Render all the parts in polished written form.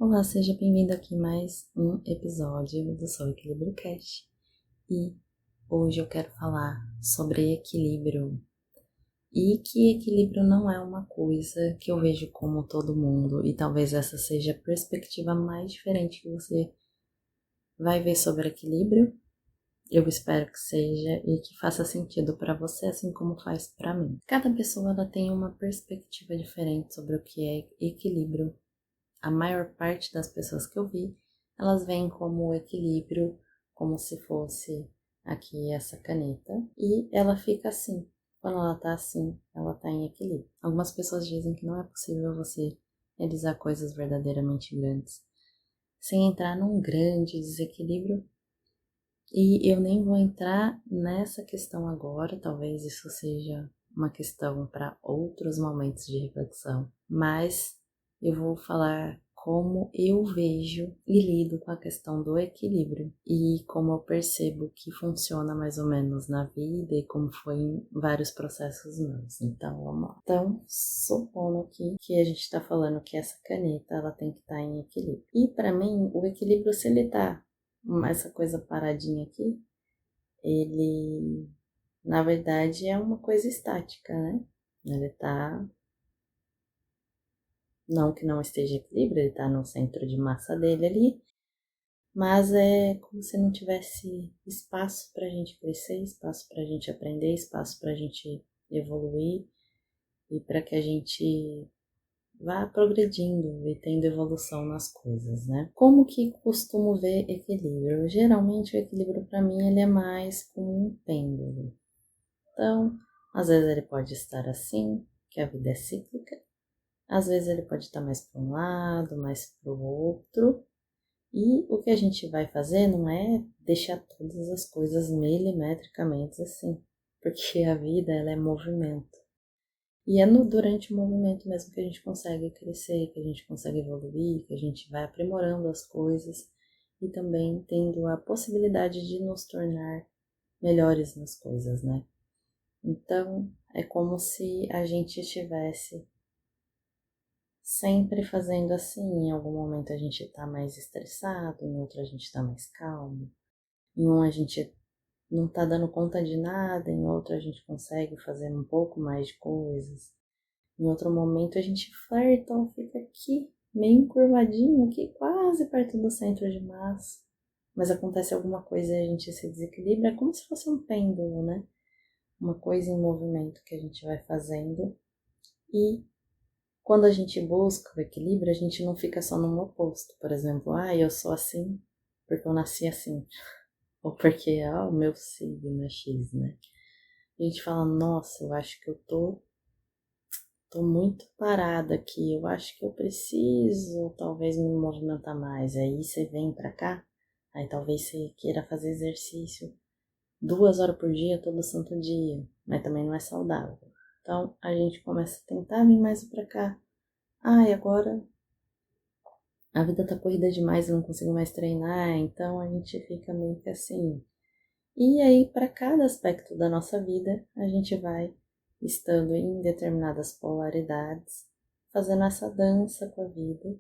Olá, seja bem-vindo aqui a mais um episódio do Sou Equilíbrio Cast. E hoje eu quero falar sobre equilíbrio. E que equilíbrio não é uma coisa que eu vejo como todo mundo, e talvez essa seja a perspectiva mais diferente que você vai ver sobre equilíbrio. Eu espero que seja e que faça sentido para você, assim como faz para mim. Cada pessoa ela tem uma perspectiva diferente sobre o que é equilíbrio. A maior parte das pessoas que eu vi, elas veem como equilíbrio, como se fosse aqui essa caneta, e ela fica assim. Quando ela tá assim, ela tá em equilíbrio. Algumas pessoas dizem que não é possível você realizar coisas verdadeiramente grandes sem entrar num grande desequilíbrio. E eu nem vou entrar nessa questão agora, talvez isso seja uma questão para outros momentos de reflexão, mas eu vou falar como eu vejo e lido com a questão do equilíbrio e como eu percebo que funciona mais ou menos na vida e como foi em vários processos meus. Então, vamos lá. Então, supondo aqui que a gente está falando que essa caneta ela tem que estar em equilíbrio. E para mim, o equilíbrio se ele tá essa coisa paradinha aqui, ele na verdade é uma coisa estática, né? Ele tá, não que não esteja em equilíbrio, ele tá no centro de massa dele ali, mas é como se não tivesse espaço pra gente crescer, espaço pra gente aprender, espaço pra gente evoluir e para que a gente vá progredindo e tendo evolução nas coisas, né? Como que costumo ver equilíbrio? Geralmente o equilíbrio para mim ele é mais como um pêndulo. Então, às vezes ele pode estar assim, que a vida é cíclica. Às vezes ele pode estar mais para um lado, mais para o outro. E o que a gente vai fazer não é deixar todas as coisas milimetricamente assim, porque a vida ela é movimento. E é durante o movimento mesmo que a gente consegue crescer, que a gente consegue evoluir, que a gente vai aprimorando as coisas e também tendo a possibilidade de nos tornar melhores nas coisas, né? Então, é como se a gente estivesse sempre fazendo assim. Em algum momento a gente tá mais estressado, em outro a gente tá mais calmo, em um a gente não tá dando conta de nada, em outro a gente consegue fazer um pouco mais de coisas. Em outro momento a gente flerta, ou fica aqui, meio encurvadinho, aqui quase perto do centro de massa. Mas acontece alguma coisa e a gente se desequilibra, é como se fosse um pêndulo, né? Uma coisa em movimento que a gente vai fazendo. E quando a gente busca o equilíbrio, a gente não fica só no oposto. Por exemplo, eu sou assim porque eu nasci assim. Ou porque, o meu signo é X, né? A gente fala, nossa, eu acho que eu tô muito parada aqui, eu acho que eu preciso talvez me movimentar mais. Aí você vem pra cá, aí talvez você queira fazer exercício 2 horas por dia, todo santo dia, mas também não é saudável. Então a gente começa a tentar vir mais pra cá. E agora a vida tá corrida demais, eu não consigo mais treinar, então a gente fica meio que assim. E aí, para cada aspecto da nossa vida, a gente vai estando em determinadas polaridades, fazendo essa dança com a vida,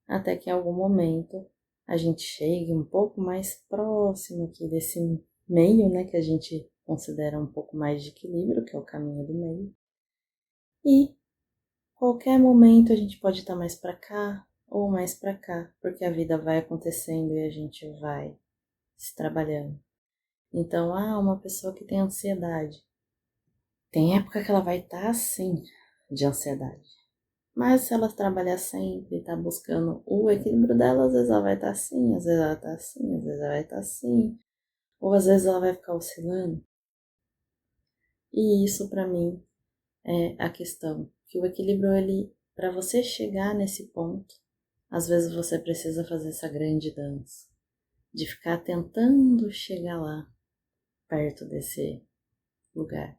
até que em algum momento a gente chegue um pouco mais próximo aqui desse meio, né, que a gente considera um pouco mais de equilíbrio, que é o caminho do meio. E qualquer momento a gente pode estar mais para cá ou mais para cá, porque a vida vai acontecendo e a gente vai se trabalhando. Então, uma pessoa que tem ansiedade, tem época que ela vai estar assim, de ansiedade. Mas se ela trabalhar sempre, tá buscando o equilíbrio dela, às vezes ela vai estar assim, às vezes ela tá assim, às vezes ela vai estar assim, ou às vezes ela vai ficar oscilando. E isso para mim é a questão, que o equilíbrio ele, para você chegar nesse ponto, às vezes você precisa fazer essa grande dança, de ficar tentando chegar lá, perto desse lugar.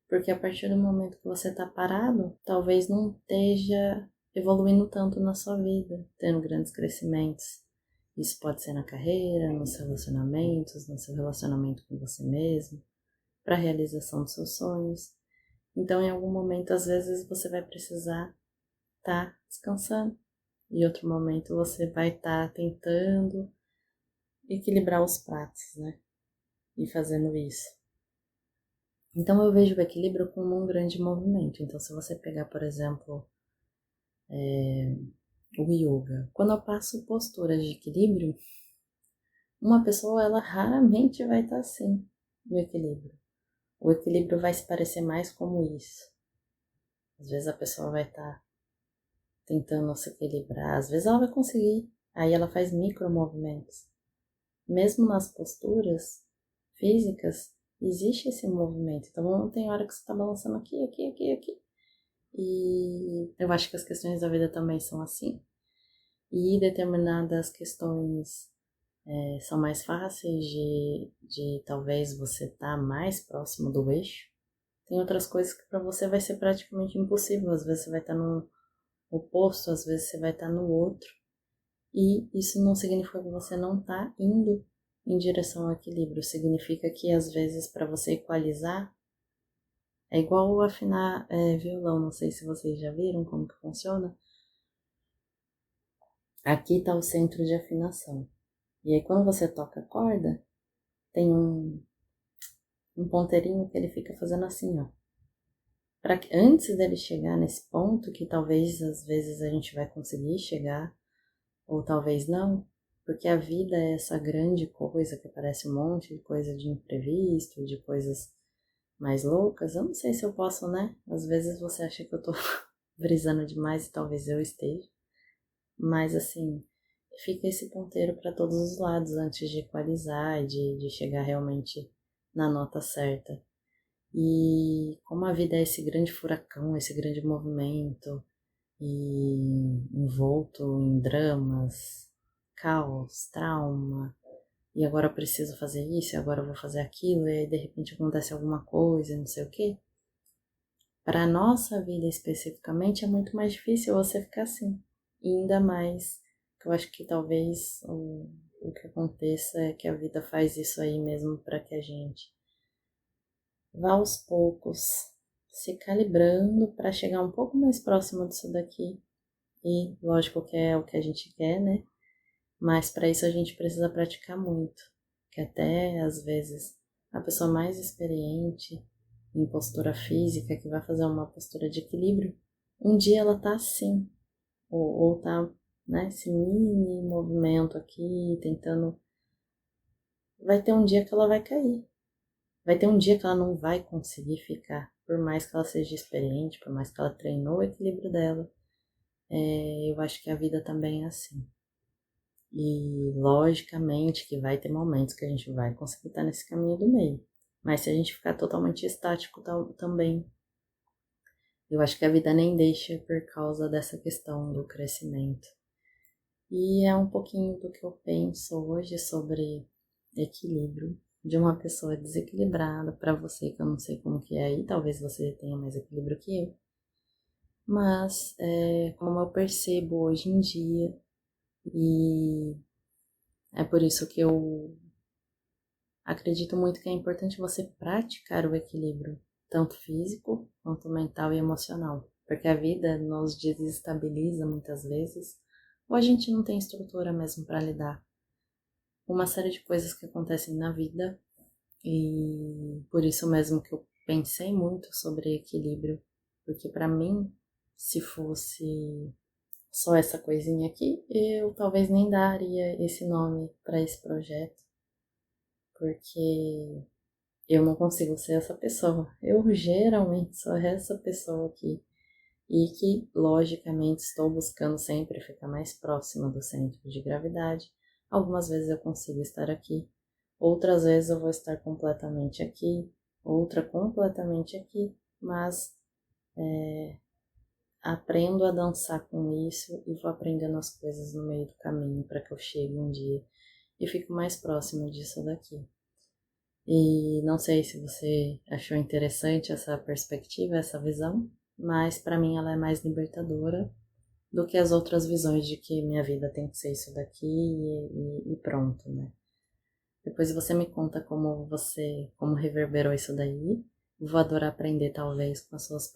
Porque a partir do momento que você está parado, talvez não esteja evoluindo tanto na sua vida, tendo grandes crescimentos. Isso pode ser na carreira, nos relacionamentos, no seu relacionamento com você mesmo, para a realização dos seus sonhos. Então, em algum momento, às vezes, você vai precisar estar descansando e outro momento você vai estar tentando equilibrar os pratos, né? E fazendo isso. Então eu vejo o equilíbrio como um grande movimento. Então se você pegar, por exemplo, o yoga, quando eu passo posturas de equilíbrio, uma pessoa ela raramente vai estar assim no equilíbrio. O equilíbrio vai se parecer mais como isso. Às vezes a pessoa vai estar tentando se equilibrar, às vezes ela vai conseguir, aí ela faz micro movimentos. Mesmo nas posturas físicas, existe esse movimento. Então tem hora que você está balançando aqui, aqui, aqui, aqui. E eu acho que as questões da vida também são assim. E determinadas questões são mais fáceis de talvez você estar mais próximo do eixo. Tem outras coisas que para você vai ser praticamente impossível. Às vezes você vai estar num oposto, às vezes você vai estar no outro. E isso não significa que você não está indo em direção ao equilíbrio. Significa que às vezes para você equalizar é igual afinar violão. Não sei se vocês já viram como que funciona. Aqui está o centro de afinação. E aí quando você toca a corda, tem um ponteirinho que ele fica fazendo assim, ó. Para que antes dele chegar nesse ponto, que talvez às vezes a gente vai conseguir chegar, ou talvez não, porque a vida é essa grande coisa que parece um monte de coisa de imprevisto, de coisas mais loucas. Eu não sei se eu posso, né? Às vezes você acha que eu tô brisando demais e talvez eu esteja, mas assim, fica esse ponteiro para todos os lados antes de equalizar, de chegar realmente na nota certa. E como a vida é esse grande furacão, esse grande movimento, e envolto em dramas, caos, trauma, e agora eu preciso fazer isso, e agora eu vou fazer aquilo, e aí de repente acontece alguma coisa, não sei o quê. Para a nossa vida especificamente é muito mais difícil você ficar assim. E ainda mais que eu acho que talvez o que aconteça é que a vida faz isso aí mesmo para que a gente vá aos poucos se calibrando para chegar um pouco mais próximo disso daqui. E lógico que é o que a gente quer, né? Mas para isso a gente precisa praticar muito. Que até às vezes a pessoa mais experiente em postura física, que vai fazer uma postura de equilíbrio, um dia ela tá assim, ou tá, né, esse mini movimento aqui, tentando. Vai ter um dia que ela vai cair. Vai ter um dia que ela não vai conseguir ficar, por mais que ela seja experiente, por mais que ela treinou o equilíbrio dela. Eu acho que a vida também é assim. E logicamente que vai ter momentos que a gente vai conseguir estar nesse caminho do meio. Mas se a gente ficar totalmente estático também, eu acho que a vida nem deixa por causa dessa questão do crescimento. E é um pouquinho do que eu penso hoje sobre equilíbrio de uma pessoa desequilibrada. Para você, que eu não sei como que é aí, talvez você tenha mais equilíbrio que eu. Mas como eu percebo hoje em dia, e é por isso que eu acredito muito que é importante você praticar o equilíbrio, tanto físico quanto mental e emocional, porque a vida nos desestabiliza muitas vezes, ou a gente não tem estrutura mesmo para lidar com uma série de coisas que acontecem na vida, e por isso mesmo que eu pensei muito sobre equilíbrio, porque para mim, se fosse só essa coisinha aqui, eu talvez nem daria esse nome para esse projeto, porque eu não consigo ser essa pessoa. Eu geralmente sou essa pessoa aqui e que, logicamente, estou buscando sempre ficar mais próxima do centro de gravidade. Algumas vezes eu consigo estar aqui, outras vezes eu vou estar completamente aqui, outra completamente aqui, mas aprendo a dançar com isso e vou aprendendo as coisas no meio do caminho para que eu chegue um dia e fico mais próximo disso daqui. E não sei se você achou interessante essa perspectiva, essa visão, mas para mim ela é mais libertadora do que as outras visões de que minha vida tem que ser isso daqui e pronto, né? Depois você me conta como reverberou isso daí. Vou adorar aprender talvez com as suas